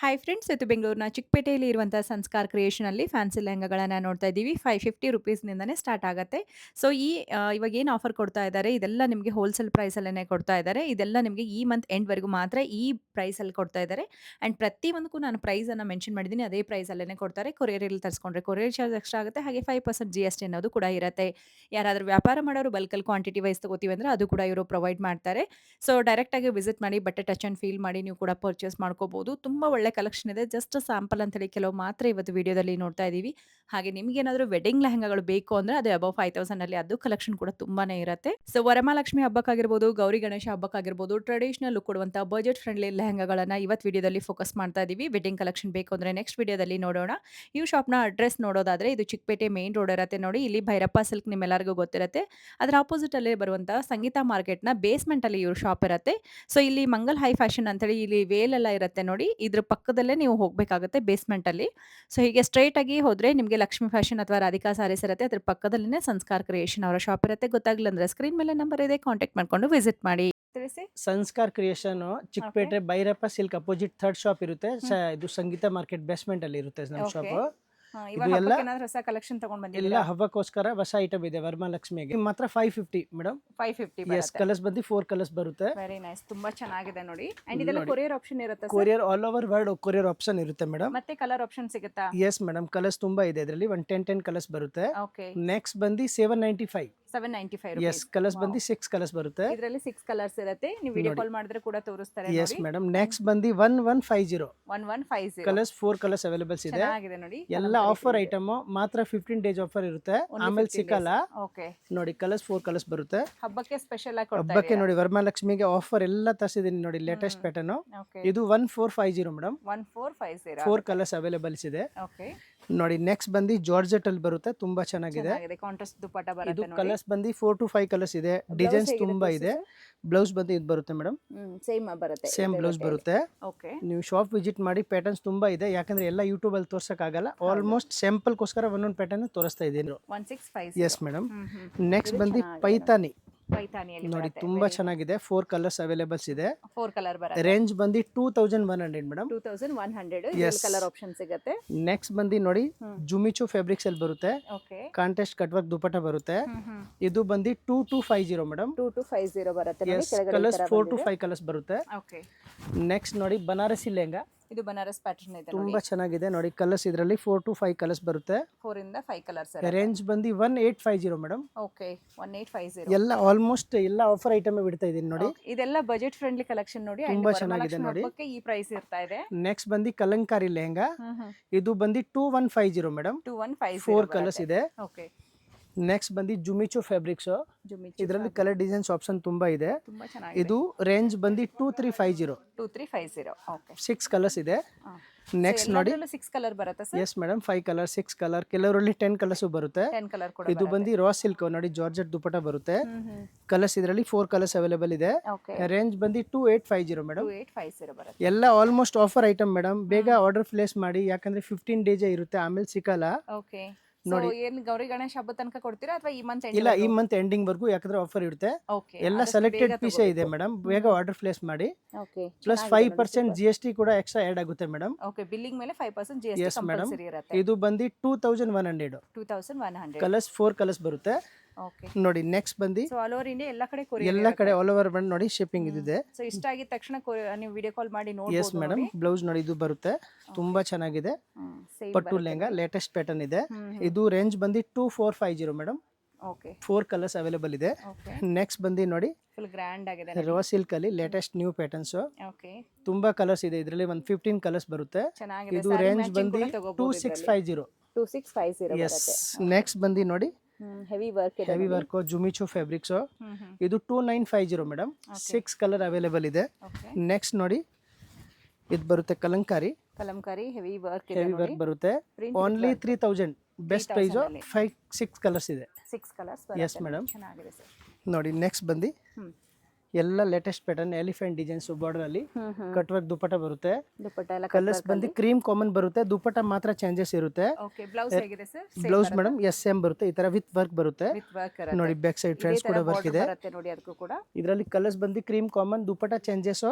Hi friends, ಇವತ್ತು ಬೆಂಗಳೂರಿನ ಚಿಕ್ಕಪೇಟೆಯಲ್ಲಿ ಇರುವಂತಹ ಸಂಸ್ಕಾರ್ ಕ್ರಿಯೇಷನಲ್ಲಿ ಫ್ಯಾನ್ಸಿ ಲೆಹಂಗಾಗಳನ್ನ ನೋಡ್ತಾ ಇದ್ದೀವಿ. 550 ರುಪೀಸ್‌ನಿಂದನೇ ಸ್ಟಾರ್ಟ್ ಆಗುತ್ತೆ. ಸೊ ಇವಾಗ ಏನು ಆಫರ್ ಕೊಡ್ತಾ ಇದ್ದಾರೆ, ಇದೆಲ್ಲ ನಿಮಗೆ ಹೋಲ್‌ಸೇಲ್ ಪ್ರೈಸಲ್ಲೇನೆ ಕೊಡ್ತಾ ಇದ್ದಾರೆ. ಇದೆಲ್ಲ ನಿಮಗೆ ಈ ಮಂತ್ ಎಂಡ್‌ವರೆಗೂ ಮಾತ್ರ ಈ ಪ್ರೈಸಲ್ಲಿ ಕೊಡ್ತಾ ಇದ್ದಾರೆ. ಆ್ಯಂಡ್ ಪ್ರತಿಯೊಂದಕ್ಕೂ ನಾನು ಪ್ರೈಸನ್ನ ಮೆನ್ಷನ್ ಮಾಡಿದ್ದೀನಿ. ಅದೇ ಪ್ರೈಸಲ್ಲೇನೆ ಕೊಡ್ತಾರೆ. ಕೊರಿಯರಲ್ಲಿ ತರಿಸ್ಕೊಂಡ್ರೆ ಕೊರಿಯರ್ ಚಾರ್ಜ್ ಎಕ್ಸ್ಟ್ರಾ ಆಗುತ್ತೆ. ಹಾಗೆ 5% GST ಅನ್ನೋದು ಕೂಡ ಇರುತ್ತೆ. ಯಾರಾದರೂ ವ್ಯಾಪಾರ ಮಾಡೋರು ಬಲ್ಕಲ್ಲಿ ಕ್ವಾಂಟಿಟಿ ವೈಸ್ ತಗೋತೀವಿ ಅಂದ್ರೆ ಅದು ಕೂಡ ಇವರು ಪ್ರೊವೈಡ್ ಮಾಡ್ತಾರೆ. ಸೊ ಡೈರೆಕ್ಟಾಗಿ ವಿಸಿಟ್ ಮಾಡಿ ಬಟ್ಟೆ ಟಚ್ ಆ್ಯಂಡ್ ಫೀಲ್ ಮಾಡಿ ನೀವು ಕೂಡ ಪರ್ಚೇಸ್ ಮಾಡ್ಕೋಬಹುದು. ತುಂಬ ಒಳ್ಳೆ ಕಲೆಕ್ಷನ್ ಇದೆ. ಜಸ್ಟ್ ಸ್ಯಾಂಪಲ್ ಅಂತೇಳಿ ಕೆಲವು ಮಾತ್ರ ಇವತ್ತು ವಿಡಿಯೋದಲ್ಲಿ ನೋಡ್ತಾ ಇದ್ದೀವಿ. ಹಾಗೆ ನಿಮಗೇನಾದರೂ ವೆಡ್ಡಿಂಗ್ ಲೆಹಂಗಾಗಳು ಬೇಕು ಅಂದರೆ ಅದು ಅಬೌವ್ 5000 ಅಲ್ಲಿ ಅದು ಕಲೆಕ್ಷನ್ ಕೂಡ ತುಂಬಾನೇ ಇರುತ್ತೆ. ಸೊ ವರಮಹಾಲಕ್ಷ್ಮಿ ಹಬ್ಬಕ್ಕಾಗಿರ್ಬೋದು, ಗೌರಿ ಗಣೇಶ ಹಬ್ಬಕ್ಕಾಗಿರ್ಬೋದು, ಟ್ರೆಡಿಷನಲ್ ಲುಕ್ ಕೊಡುವಂಥ ಬಜೆಟ್ ಫ್ರೆಂಡ್ಲಿ ಲೆಹಂಗಾಗಳನ್ನ ಇವತ್ತು ವಿಡಿಯೋದಲ್ಲಿ ಫೋಕಸ್ ಮಾಡ್ತಾ ಇದ್ದೀವಿ. ವೆಡ್ಡಿಂಗ್ ಕಲೆಕ್ಷನ್ ಬೇಕು ಅಂದರೆ ನೆಕ್ಸ್ಟ್ ವಿಡಿಯೋದಲ್ಲಿ ನೋಡೋಣ. ಈ ಶಾಪ್‌ನ ಅಡ್ರೆಸ್ ನೋಡೋದಾದ್ರೆ ಇದು ಚಿಕ್ಕಪೇಟೆ ಮೇನ್ ರೋಡ್ ಇರುತ್ತೆ ನೋಡಿ. ಇಲ್ಲಿ ಭೈರಪ್ಪ ಸಿಲ್ಕ್ ನಿಮ್ಮೆಲ್ಲರಿಗೂ ಗೊತ್ತಿರುತ್ತೆ. ಅದರ ಅಪೋಸಿಟ್ ಅಲ್ಲೇ ಬರುವಂತಹ ಸಂಗೀತ ಮಾರ್ಕೆಟ್‌ನ ಬೇಸ್ಮೆಂಟ್ ಅಲ್ಲಿ ಇವ್ರ ಶಾಪ್ ಇರುತ್ತೆ. ಸೊ ಇಲ್ಲಿ ಮಂಗಲ್ ಹೈ ಫ್ಯಾಷನ್ ಅಂತೇಳಿ ಇಲ್ಲಿ ವೇಲ್ ಎಲ್ಲ ಇರುತ್ತೆ ನೋಡಿ. ಇದ್ರ ಪಕ್ಕದಲ್ಲೇ ನೀವು ಹೋಗಬೇಕಾಗುತ್ತೆ ಬೇಸ್ಮೆಂಟ್ ಅಲ್ಲಿ. ಸೊ ಹೀಗೆ ಸ್ಟ್ರೈಟ್ ಆಗಿ ಹೋದ್ರೆ ನಿಮಗೆ ಲಕ್ಷ್ಮಿ ಫ್ಯಾಷನ್ ಅಥವಾ ರಾಧಿಕಾ ಸಾರೀಸ್ ಇರುತ್ತೆ. ಅದ್ರ ಪಕ್ಕದಲ್ಲಿನೇ ಸಂಸ್ಕಾರ ಕ್ರಿಯೇಷನ್ ಅವರ ಶಾಪ್ ಇರುತ್ತೆ. ಗೊತ್ತಾಗ್ಲಿಲ್ಲ ಅಂದ್ರೆ ಸ್ಕ್ರೀನ್ ಮೇಲೆ ನಂಬರ್ ಇದೆ, ಕಾಂಟ್ಯಾಕ್ಟ್ ಮಾಡ್ಕೊಂಡು ವಿಸಿಟ್ ಮಾಡಿ. ತಿಳಿಸಿ. Sanskar creation Chikkapete Bhairappa silk opposite third shop ಇರುತ್ತೆ. ಇದು ಸಂಗೀತ ಮಾರ್ಕೆಟ್ ಬೇಸ್ಮೆಂಟ್ ಅಲ್ಲಿ ಇರುತ್ತೆ ನಮ್ಮ ಶಾಪ್. ಇವಾಗ ಇದು ಎಲ್ಲ ಹಬ್ಬಕ್ಕೆ ಏನಾದ್ರು ಹೊಸ ಕಲೆಕ್ಷನ್ ತಗೊಂಡ್ ಎಲ್ಲ ಬಂದಿದ್ದೀರಾ? ಹಬ್ಬಕ್ಕೋಸ್ಕರ ಹೊಸ ಐಟಮ್ ಇದೆ ವರಮಹಾಲಕ್ಷ್ಮಿಗೆ. ಮಾತ್ರ 550 ಮೇಡಮ್. 550 ಎಸ್ ಬರುತ್ತೆ. ಕಲರ್ಸ್ ಬಂದು 4 ಕಲರ್ಸ್ ಬರುತ್ತೆ. Very nice. ತುಂಬಾ ಚೆನ್ನಾಗಿದೆ ನೋಡಿ. ಅಂಡ್ ಇದೆಲ್ಲ ಕೊರಿಯರ್ ಆಪ್ಷನ್ ಇರುತ್ತೆ sir? Courier all over world courier option ಇರುತ್ತೆ ಮೇಡಮ್. ಮತ್ತೆ ಕಲರ್ ಆಪ್ಷನ್ ಸಿಗುತ್ತಾ? ಎಸ್ ಮೇಡಮ್, ಕಲರ್ಸ್ ತುಂಬಾ ಇದೆ ಇದರಲ್ಲಿ. 10 ಕಲರ್ಸ್ ಬರುತ್ತೆ. ಓಕೆ. ನೆಕ್ಸ್ಟ್ ಬಂದು 795. 795 ಎಸ್ ಕಲರ್ಸ್ ಬಂದು 6 ಕಲರ್ಸ್ ಬರುತ್ತೆ. ಇದರಲ್ಲಿ 6 ಕಲರ್ಸ್ ಇರುತ್ತೆ. ನೀವು ವಿಡಿಯೋ ಕಾಲ್ ಮಾಡಿದ್ರೆ ಕೂಡ ತೋರಿಸ್ತಾರೆ ಎಸ್ ನೋಡಿ. ಮೇಡಮ್, ನೆಕ್ಸ್ಟ್ ಬಂದು 1150 1150 ಕಲರ್ಸ್ 4 ಕಲರ್ಸ್ ಅವೈಲೇಬಲ್ಸ್ ಇದೆ. ಚೆನ್ನಾಗಿದೆ ನೋಡಿ. ಎಲ್ಲ ಆಫರ್ ಐಟಮ್ ಮಾತ್ರ 15 ಡೇಸ್ ಆಫರ್ ಇರುತ್ತೆ. ಆಮೇಲೆ ಸಿಕ್ಕಲ್ಲ ಓಕೆ. ನೋಡಿ. ಕಲರ್ಸ್ 4 ಕಲರ್ಸ್ ಬರುತ್ತೆ. ಹಬ್ಬಕ್ಕೆ ಸ್ಪೆಷಲ್ ಆಗಿ ಕೊಡ್ತಾ ಹಬ್ಬಕ್ಕೆ ನೋಡಿ ವರಮಹಾಲಕ್ಷ್ಮಿಗೆ ಆಫರ್ ಎಲ್ಲ ತರಿಸಿದೀನಿ ನೋಡಿ. Latest pattern okay. ಇದು 1450 ಮೇಡಮ್. 1450 4 ಕಲರ್ಸ್ ಅವೈಲೇಬಲ್ಸ್ ಇದೆ ಓಕೆ. ನೋಡಿ. ನೆಕ್ಸ್ಟ್ ಬಂದು ಜಾರ್ಜೆಟ್ ಅಲ್ಲಿ ಬರುತ್ತೆ. ತುಂಬಾ ಚೆನ್ನಾಗಿದೆ. ಚೆನ್ನಾಗಿದೆ. ಕಾಂಟ್ರಾಸ್ಟ್ ದುಪಟ್ಟ ಇದು ಬರುತ್ತೆ ನೋಡಿ. ಕಲರ್ಸ್ ಬಂದು 4 to 5 ಕಲರ್ಸ್ ಇದೆ. ಡಿಸೈನ್ಸ್ ತುಂಬಾ ಇದೆ. ಬ್ಲೌಸ್ ಬಂದು ಇದು ಬರುತ್ತೆ ಮೇಡಮ್. ಸೇಮ್ ಬರುತ್ತೆ. ಸೇಮ್ ಬ್ಲೌಸ್ ಬರುತ್ತೆ. ಓಕೆ. ನೀವು ಶಾಪ್ ವಿಸಿಟ್ ಮಾಡಿ. ಪ್ಯಾಟರ್ನ್ಸ್ ತುಂಬಾ ಇದೆ. ಯಾಕಂದ್ರೆ ಎಲ್ಲ ಯೂಟ್ಯೂಬ್ ಅಲ್ಲಿ ತೋರ್ಸಕ್ ಆಗಲ್ಲ. ಆಲ್ಮೋಸ್ಟ್ ಸ್ಯಾಂಪಲ್ ಗೋಸ್ಕರ ಒಂದೊಂದು ಪ್ಯಾಟರ್ನ್ ತೋರಿಸ್ತಾ ಇದ್ದೀನಿ. 1650 ಎಸ್ ಮೇಡಮ್. ನೆಕ್ಸ್ಟ್ ಬಂದು ಪೈತಾನಿ ಪೈತಾನಿಯಲ್ಲಿ ನೋಡಿ. ತುಂಬಾ ಚೆನ್ನಾಗಿದೆ. 4 ಕಲರ್ಸ್ ಅವೈಲೇಬಲ್ಸ್ ಇದೆ. 4 ಕಲರ್ ಬರುತ್ತೆ. ರೇಂಜ್ ಬಂದು 2100 ಮೇಡಮ್. 2100 Yes. ಕಲರ್ ಆಪ್ಷನ್ ಸಿಗುತ್ತೆ. ನೆಕ್ಸ್ಟ್ ಬಂದು ನೋಡಿ ಜುಮಿಚು ಫ್ಯಾಬ್ರಿಕ್ಸ್ ಅಲ್ಲಿ ಬರುತ್ತೆ. Okay. Contrast cut work dupatta ಬರುತ್ತೆ. ಇದು ಬಂದು 2250 ಮೇಡಮ್. 2250 ಬರುತ್ತೆ ನೋಡಿ. ಎಸ್ ಕಲರ್ಸ್ 4 to 5 ಕಲರ್ಸ್ ಬರುತ್ತೆ. ಓಕೆ. ನೆಕ್ಸ್ಟ್ ನೋಡಿ ಬನಾರಸಿ ಲೆಹಂಗಾ. ಇದು ಬನಾರಸ್ ಪ್ಯಾಟರ್ನ್ ಇದೆ ನೋಡಿ. ತುಂಬಾ ಚೆನ್ನಾಗಿದೆ ನೋಡಿ. ಕಲರ್ಸ್ ಇದರಲ್ಲಿ 4 to 5 ಕಲರ್ಸ್ ಬರುತ್ತೆ. 4 ಇಂದ 5 ಕಲರ್ಸ್ ರೇಂಜ್ ಬಂದು 1850 ಮೇಡಮ್. ಓಕೆ. 1850 ಎಲ್ಲ ಆಲ್ಮೋಸ್ಟ್ ಎಲ್ಲ ಆಫರ್ ಐಟಮ್ ಬಿಡ್ತಾ ಇದೀನಿ ನೋಡಿ. ಇದೆಲ್ಲ ಬಜೆಟ್ ಫ್ರೆಂಡ್ಲಿ ಕಲೆಕ್ಷನ್ ನೋಡಿ. ತುಂಬಾ ಚೆನ್ನಾಗಿದೆ ನೋಡಿ. ಈ ಪ್ರೈಸ್ ಇರ್ತಾ ಇದೆ. ನೆಕ್ಸ್ಟ್ ಬಂದು ಕಲಂಕಾರಿ ಲೆಹಂಗಾ. ಇದು ಬಂದು 2150 ಮೇಡಮ್. 2150 4 ಕಲರ್ಸ್ ಇದೆ. ಓಕೆ. ನೆಕ್ಸ್ಟ್ ಬಂದು ಜುಮಿಚು ಫ್ಯಾಬ್ರಿಕ್ಸ್. ಇದರಲ್ಲಿ ಕಲರ್ ಡಿಸೈನ್ಸ್ ಆಪ್ಷನ್ ತುಂಬಾ ಇದೆ. ತುಂಬಾ ಚೆನ್ನಾಗಿದೆ. ಇದು ರೇಂಜ್ ಬಂದು 2350. 2350 ಓಕೆ. 6 ಕಲರ್ಸ್ ಇದೆ. ನೆಕ್ಸ್ಟ್ ನೋಡಿ 6 ಕಲರ್ ಬರುತ್ತೆ sir? Yes madam. 5 colour 6 colour ಕೆಲವರಲ್ಲಿ 10 ಕಲರ್ಸ್ ಬರುತ್ತೆ. 10 ಕಲರ್ ಕೂಡ ಇದು ಬಂದು ರಾ ಸಿಲ್ಕ್ ನೋಡಿ. ಜಾರ್ಜೆಟ್ ದುಪಟ್ಟ ಬರುತ್ತೆ. ಕಲರ್ಸ್ ಇದರಲ್ಲಿ 4 ಕಲರ್ಸ್ ಅವೈಲೇಬಲ್ ಇದೆ. ಓಕೆ. ರೇಂಜ್ ಬಂದು 2850 ಮೇಡಮ್. 2850 ಬರುತ್ತೆ. ಎಲ್ಲ ಆಲ್ಮೋಸ್ಟ್ ಆಫರ್ ಐಟಮ್ ಮೇಡಮ್. ಬೇಗ ಆರ್ಡರ್ ಪ್ಲೇಸ್ ಮಾಡಿ. ಯಾಕಂದ್ರೆ 15 ಡೇಸ್ ಇರುತ್ತೆ, ಆಮೇಲೆ ಸಿಕ್ಕಲ್ಲ. ಓಕೆ. ನೋಡಿ ಏನು ಗೌರಿ ಗಣೇಶ ಹಬ್ಬ ತನಕ ಕೊಡ್ತೀರಾ ಅಥವಾ ಈ ಮಂತ್ ಇಲ್ಲ, ಈ ಮಂತ್ ಎಂಡಿಂಗ್ ವರ್ಗೂ ಯಾಕಂದ್ರೆ ಆಫರ್ ಇರುತ್ತೆ. ಓಕೆ. ಎಲ್ಲ ಸೆಲೆಕ್ಟೆಡ್ ಪೀಸೇ ಇದೆ ಮೇಡಮ್. ಬೇಗ ಆರ್ಡರ್ ಪ್ಲೇಸ್ ಮಾಡಿ. ಓಕೆ. ಪ್ಲಸ್ 5% GST ಕೂಡ ಎಕ್ಸ್ಟ್ರಾ ಆಡ್ ಆಗುತ್ತೆ ಮೇಡಮ್. ಓಕೆ. ಬಿಲ್ಲಿಂಗ್ ಮೇಲೆ 5% GST ಎಸ್ ಮೇಡಮ್. ಕಂಪಲ್ಸರಿ ಇರುತ್ತೆ. ಇದು ಬಂದು 2100. 2100 ಕಲರ್ಸ್ 4 ಕಲರ್ಸ್ ಬರುತ್ತೆ. ಓಕೆ. ನೋಡಿ. ನೆಕ್ಸ್ಟ್ ಬಂದು ಸೊ ಆಲ್ ಓವರ್ ಇಂಡಿಯಾ ಎಲ್ಲ ಕಡೆ ಕೊರಿಯರ್ ಎಲ್ಲ ಕಡೆ ಆಲ್ ಓವರ್ ಬಂದು ನೋಡಿ ಶಿಪ್ಪಿಂಗ್ ಇದೆ. ಸೊ ಇಷ್ಟ ಆಗಿದ ತಕ್ಷಣ ನೀವು ವಿಡಿಯೋ ಕಾಲ್ ಮಾಡಿ ಎಸ್ ನೋಡಬಹುದು. ಮೇಡಮ್. ಬ್ಲೌಸ್ ನೋಡಿ ಇದು ಬರುತ್ತೆ. ತುಂಬಾ ಚೆನ್ನಾಗಿದೆ. ಪಟ್ಟು ಲೆಹಂಗಾ ಲೇಟೆಸ್ಟ್ ಪ್ಯಾಟರ್ನ್ ಇದೆ. ಇದು ರೇಂಜ್ ಬಂದು 2450 ಮೇಡಮ್. ಓಕೆ. 4 ಕಲರ್ಸ್ ಅವೈಲೇಬಲ್ ಇದೆ. ಓಕೆ. ನೆಕ್ಸ್ಟ್ ಬಂದು ನೋಡಿ ಫುಲ್ ಗ್ರ್ಯಾಂಡ್ ಆಗಿದೆ. ರಾ ಸಿಲ್ಕ್ ಅಲ್ಲಿ ಲೇಟೆಸ್ಟ್ ನ್ಯೂ ಪ್ಯಾಟರ್ನ್ಸ್. ಓಕೆ. ತುಂಬಾ ಕಲರ್ಸ್ ಇದೆ. ಇದರಲ್ಲಿ ಒಂದು 15 ಕಲರ್ಸ್ ಬರುತ್ತೆ. ಚೆನ್ನಾಗಿದೆ. ಇದು ರೇಂಜ್ ಬಂದು 2650. 2650 ಎಸ್. ಬರುತ್ತೆ. ನೆಕ್ಸ್ಟ್ ಬಂದು ನೋಡಿ ಹೆವಿ ವರ್ಕ್ ಇದೆ. ಹೆವಿ ವರ್ಕ್ ಜುಮಿಚು ಫ್ಯಾಬ್ರಿಕ್ಸ್. ಇದು 2950 ಮೇಡಮ್. 6 ಕಲರ್ ಅವೈಲೇಬಲ್ ಇದೆ. ಓಕೆ. ನೆಕ್ಸ್ಟ್ ನೋಡಿ ಇದು ಬರುತ್ತೆ ಕಲಂಕಾರಿ. ಕಲಂಕಾರಿ ಹೆವಿ ವರ್ಕ್ ಇದೆ ಹೆವಿ ನೋಡಿ. ವರ್ಕ್ ಬರುತ್ತೆ. ಓನ್ಲಿ 3000. Best price. 6 ಕಲರ್ಸ್ ಇದೆ. 6 ಕಲರ್ಸ್ Yes, madam. ಚೆನ್ನಾಗಿದೆ ಸರ್. ನೋಡಿ. ನೆಕ್ಸ್ಟ್ ಬಂದು ಎಲ್ಲ latest pattern elephant designs border ಅಲ್ಲಿ ಕಟ್ ವರ್ಕ್ ದುಪಟ್ಟ ಬರುತ್ತೆ. ದುಪಟ್ಟ ಎಲ್ಲ ಕಲರ್ಸ್ ಬಂದು ಕ್ರೀಮ್ ಕಾಮನ್ ಬರುತ್ತೆ, ದುಪಟ್ಟ ಮಾತ್ರ ಚೇಂಜಸ್ ಇರುತ್ತೆ. ಓಕೆ. ಬ್ಲೌಸ್ ಹೇಗಿದೆ ಸರ್? ಬ್ಲೌಸ್ ಮೇಡಮ್ ಸೇಮ್ ಬರುತ್ತೆ, ಈ ತರ ವಿತ್ ವರ್ಕ್ ಬರುತ್ತೆ. ವಿತ್ ವರ್ಕ್ ಇರುತ್ತೆ ನೋಡಿ ಬ್ಯಾಕ್ ಸೈಡ್ ಫ್ರೆಂಡ್ಸ್ ಕೂಡ ವರ್ಕ್ ಇದೆ. ಬರುತ್ತೆ ನೋಡಿ ಅದಕ್ಕೂ ಕೂಡ. ಇದರಲ್ಲಿ ಕಲರ್ಸ್ ಬಂದು cream common, dupatta changes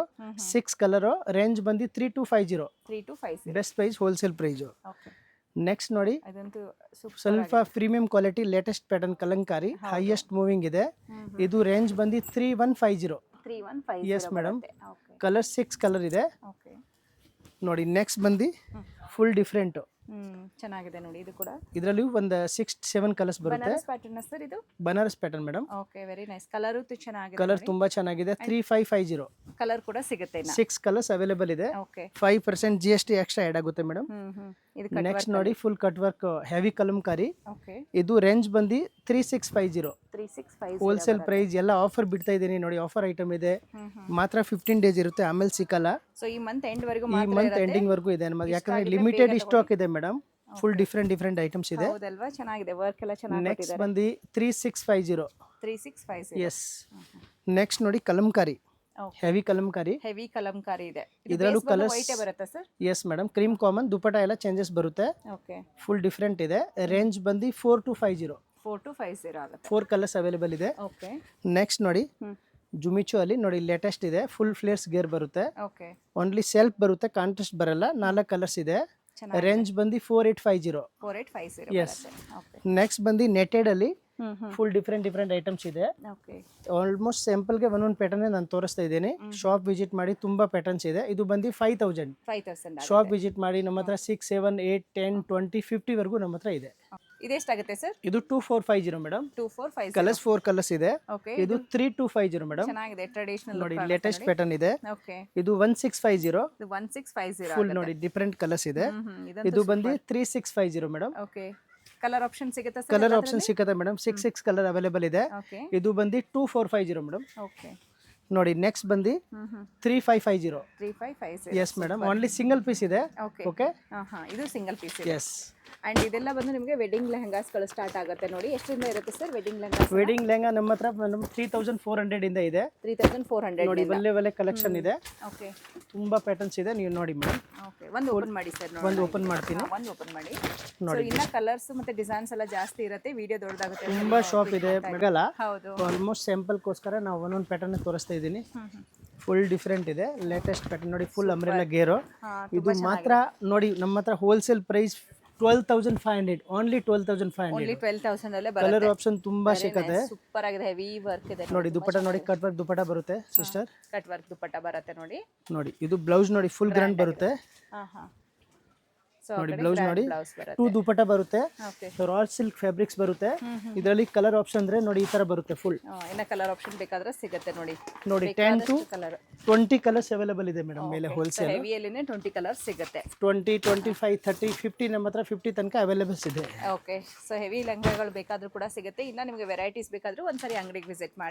6 colour, range ಬಂದು 3250. 3250 best price, wholesale price. Okay. Next ನೋಡಿ ಅದಂತೂ ಸೂಪರ್ ಸ್ವಲ್ಪ premium quality latest pattern Kalamkari, highest moving ಇದೆ. ಇದು ರೇಂಜ್ ಬಂದು 3150. 3150. Yes madam. Okay. Colour 6 colour ಇದೆ ಓಕೆ. ನೋಡಿ. ನೆಕ್ಸ್ಟ್ ಬಂದು ಫುಲ್ ಡಿಫ್ರೆಂಟ್, ಚೆನ್ನಾಗಿದೆ ನೋಡಿ ಇದು ಕೂಡ. ಇದರಲ್ಲಿ ಒಂದು 6-7 ಕಲರ್ಸ್ ಬರುತ್ತೆ. ಬನಾರಸ್ ಪ್ಯಾಟರ್ನ್ ಸರ್ ಇದು? Banaras pattern madam. Okay, very nice. Colour ಚೆನ್ನಾಗಿದೆ. ಕಲರ್ ತುಂಬಾ ಚೆನ್ನಾಗಿದೆ. 3550. ಕಲರ್ ಕೂಡ ಸಿಗುತ್ತೆ. 6 ಕಲರ್ಸ್ ಅವೈಲೇಬಲ್ ಇದೆ. ಓಕೆ. 5% GST ಎಕ್ಸ್ಟ್ರಾ ಆಡ್ ಆಗುತ್ತೆ ಮೇಡಮ್. ಇದು ನೆಕ್ಸ್ಟ್ ನೋಡಿ full cut work heavy Kalamkari. Okay. ಇದು ರೇಂಜ್ ಬಂದು 3650. 3650 ಹೋಲ್ಸೇಲ್ ಪ್ರೈಸ್. ಎಲ್ಲ ಆಫರ್ ಬಿಡ್ತಾ ಇದೀನಿ ನೋಡಿ, ಆಫರ್ ಐಟಮ್ ಇದೆ. ಮಾತ್ರ 15 ಡೇಸ್ ಇರುತ್ತೆ, ಆಮೇಲೆ ಸಿಕ್ಕಲ್ಲ. ಸೊ ಈ ಮಂತ್ ಎಂಡ್ ವರೆಗೂ ಈ ಮಾತ್ರ ಮಂತ್ ಎಂಡಿಂಗ್ ವರ್ಗೂ ಇದೆ ನಮಗೆ, ಯಾಕಂದ್ರೆ ಲಿಮಿಟೆಡ್ ಸ್ಟಾಕ್ ಇದೆ ಮೇಡಮ್. ಫುಲ್ ಡಿಫ್ರೆಂಟ್ ಐಟಮ್ಸ್ ಇದೆ. ಹೌದಲ್ವಾ? ಚೆನ್ನಾಗಿದೆ, ವರ್ಕ್ ಎಲ್ಲ ಚೆನ್ನಾಗಿ ನೆಕ್ಸ್ಟ್ ಬಂದು 3650. 3650. ಎಸ್. ನೆಕ್ಸ್ಟ್ ನೋಡಿ ಕಲಂಕಾರಿ, ಹೆವಿ ಕಲಂಕಾರಿ. ಹೆವಿ ಕಲಂಕಾರಿ ಇದೆ. ಇದರಲ್ಲೂ ಕಲರ್ಸ್ ವೈಟ್ ಬರುತ್ತೆ sir? Yes madam. Cream common, dupatta ಎಲ್ಲ ಚೇಂಜಸ್ ಬರುತ್ತೆ. ಓಕೆ. ಫುಲ್ ಡಿಫ್ರೆಂಟ್ ಇದೆ. ರೇಂಜ್ ಬಂದು 4250. 4250 ಆಗುತ್ತೆ. 4 ಕಲರ್ಸ್ ಅವೈಲೇಬಲ್ ಇದೆ. ಓಕೆ. ನೆಕ್ಸ್ಟ್ ನೋಡಿ ಜುಮಿಚು ಅಲ್ಲಿ ನೋಡಿ ಲೇಟೆಸ್ಟ್ ಇದೆ. ಫುಲ್ ಫ್ಲೇರ್ಸ್ ಗೇರ್ ಬರುತ್ತೆ. ಓಕೆ. ಓನ್ಲಿ ಸೆಲ್ಫ್ ಬರುತ್ತೆ, ಕಾಂಟ್ರಾಸ್ಟ್ ಬರಲ್ಲ. 4 ಕಲರ್ಸ್ ಇದೆ. ರೇಂಜ್ ಬಂದು 4850. 4850 ಎಸ್. ಬರುತ್ತೆ. ಓಕೆ. ನೆಕ್ಸ್ಟ್ ಬಂದು ನೆಟೆಡ್ ಅಲ್ಲಿ ಫುಲ್ ಡಿಫ್ರೆಂಟ್ ಐಟಮ್ಸ್ ಇದೆ. ಓಕೆ. ಆಲ್ಮೋಸ್ಟ್ ಸ್ಯಾಂಪಲ್ಗೆ ಒಂದೊಂದು ಪ್ಯಾಟರ್ನ್ ನಾನು ತೋರಿಸ್ತಾ ಇದ್ದೀನಿ. ಶಾಪ್ ವಿಸಿಟ್ ಮಾಡಿ, ತುಂಬಾ ಪ್ಯಾಟರ್ನ್ಸ್ ಇದೆ. ಇದು ಬಂದು 5000. 5000 ಶಾಪ್ ವಿಸಿಟ್ ಮಾಡಿ. ನಮ್ಮ ಹತ್ರ 6, 7, 8, 10, 20, 50 ವರೆಗೂ ನಮ್ಮ ಹತ್ರ ಇದೆ. ಇದೆಷ್ಟಾಗುತ್ತೆ ಸರ್? ಇದು 2450 ಮೇಡಮ್. 2450. ಕಲರ್ಸ್ 4 ಕಲರ್ಸ್ ಇದೆ. ಓಕೆ. ಇದು 3250 ಮೇಡಮ್. ಚೆನ್ನಾಗಿದೆ, ಟ್ರೆಡಿಷನಲ್ ನೋಡಿ ಲೇಟೆಸ್ಟ್ ಪ್ಯಾಟರ್ನ್ ಇದೆ. ಓಕೆ. ಇದು 1650. ಇದು 1650 ಫುಲ್ ನೋಡಿ ಡಿಫ್ರೆಂಟ್ ಕಲರ್ಸ್ ಇದೆ. ಇದು ಬಂದು 3650 ಮೇಡಮ್. ಓಕೆ. ಕಲರ್ ಆಪ್ಷನ್ ಸಿಗುತ್ತೆ ಸರ್? ಕಲರ್ ಆಪ್ಷನ್ ಸಿಗುತ್ತೆ ಮೇಡಮ್. 6 ಕಲರ್ ಅವೈಲೇಬಲ್ ಇದೆ. ಓಕೆ. ಇದು ಬಂದು 2450 ಮೇಡಮ್. ಓಕೆ. ನೋಡಿ ನೆಕ್ಸ್ಟ್ ಬಂದು 3550. 3550. Yes madam. Only single piece ಇದೆ. ಓಕೆ. ಓಕೆ. ಇದು ಸಿಂಗಲ್ ಪೀಸ್ ಇದೆ. ಎಸ್. ಅಂಡ್ ಇದೆಲ್ಲ ಬಂದು ನಿಮಗೆ ವೆಡ್ಡಿಂಗ್ ಲೆಹಂಗಾಸ್ಗಳು ಸ್ಟಾರ್ಟ್ ಆಗುತ್ತೆ ನೋಡಿ. ಎಷ್ಟರಿಂದ ಇರುತ್ತೆ sir wedding lehengas? Wedding lehenga ನಮ್ಮ ಹತ್ರ 3400 ಇಂದ ಇದೆ. 3400 ನೋಡಿ ಒಳ್ಳೆ ಕಲೆಕ್ಷನ್ ಇದೆ. ಓಕೆ. ತುಂಬಾ ಪ್ಯಾಟರ್ನ್ಸ್ ಇದೆ, ನೀವು ನೋಡಿ ಮೇಡಮ್. ಓಕೆ. ಒಂದು ಓಪನ್ ಮಾಡಿ ಸರ್. ಒಂದು ಓಪನ್ ಮಾಡ್ತೀನಿ. ಒಂದು ಓಪನ್ ಮಾಡಿ. ಸೊ ಇನ್ನ ಕಲರ್ಸ್ ಮತ್ತೆ ಡಿಸೈನ್ಸ್ ಎಲ್ಲ ಜಾಸ್ತಿ ಇರುತ್ತೆ, ವಿಡಿಯೋ ದೊಡ್ಡದಾಗುತ್ತೆ. ತುಂಬಾ ಶಾಪ್ ಇದೆ ಆಗಲ್ಲ. ಹೌದು. ಆಲ್ಮೋಸ್ಟ್ ಸ್ಯಾಂಪಲ್ಗೋಸ್ಕರ ನಾವು ಒಂದೊಂದು ಪ್ಯಾಟರ್ನ್ ತೋರಿಸ್ತಾ ಇದ್ದೀನಿ. ಫುಲ್ ಡಿಫ್ರೆಂಟ್ ಇದೆ, ಲೇಟೆಸ್ಟ್ ಪ್ಯಾಟರ್ನ್ ನೋಡಿ. ಫುಲ್ ಅಂಬ್ರೆಲಾ ಗೇರು. ಇದು ಮಾತ್ರ ನೋಡಿ ನಮ್ಮ ಹತ್ರ ಹೋಲ್ಸೇಲ್ ಪ್ರೈಸ್ 12,500. ಓನ್ಲಿ 12,500. ಓನ್ಲಿ 12,000 ಅಲ್ಲೇ ಬರುತ್ತೆ. ಕಲರ್ ಆಪ್ಷನ್ ತುಂಬಾ ಸಿಗುತ್ತೆ. ಸೂಪರ್ ಆಗಿದೆ, ಹೆವಿ ವರ್ಕ್ ಇದೆ ನೋಡಿ. ದುಪಟ್ಟ ನೋಡಿ, ಕಟ್ ವರ್ಕ್ ದುಪಟ್ಟ ಬರುತ್ತೆ ಸಿಸ್ಟರ್. ಕಟ್ ವರ್ಕ್ ದುಪಟ್ಟ ಬರುತ್ತೆ ನೋಡಿ. ನೋಡಿ ಇದು ಬ್ಲೌಸ್ ನೋಡಿ, ಫುಲ್ ಗ್ರ್ಯಾಂಡ್ ಬರುತ್ತೆ. ನೋಡಿ ಬ್ಲೌಸ್ ನೋಡಿ. 2 ದುಪಟ್ಟ ಬರುತ್ತೆ. ರಾಯಲ್ ಸಿಲ್ಕ್ ಫ್ಯಾಬ್ರಿಕ್ಸ್ ಬರುತ್ತೆ. ಇದರಲ್ಲಿ ಕಲರ್ ಆಪ್ಷನ್ ಅಂದ್ರೆ ನೋಡಿ ಈ ತರ ಬರುತ್ತೆ ಫುಲ್. ಇನ್ನ ಕಲರ್ ಆಪ್ಷನ್ ಬೇಕಾದ್ರೆ ಸಿಗುತ್ತೆ ನೋಡಿ. ನೋಡಿ 10 to 20 ಕಲರ್ಸ್ ಅವೈಲೇಬಲ್ ಇದೆ ಮೇಡಮ್ ಮೇಲೆ ಹೋಲ್ಸೇಲ್. ಹೆವಿಯಲ್ಲಿನೇ 20 ಕಲರ್ಸ್ ಸಿಗುತ್ತೆ. 20, 25, 30, 50 ನಮ್ಮ ಹತ್ರ 50 ತನಕ ಅವೈಲೇಬಲ್ಸ್ ಇದೆ. ಓಕೆ. ಸೊ ಹೆವಿ ಲಂಗಗಳು ಬೇಕಾದ್ರೂ ಕೂಡ ಸಿಗುತ್ತೆ. ಇನ್ನ ನಿಮಗೆ ವೆರೈಟೀಸ್ ಬೇಕಾದ್ರೂ ಒಂದ್ಸರಿ ಅಂಗಡಿಗೆ ವಿಸಿಟ್ ಮಾಡಿ.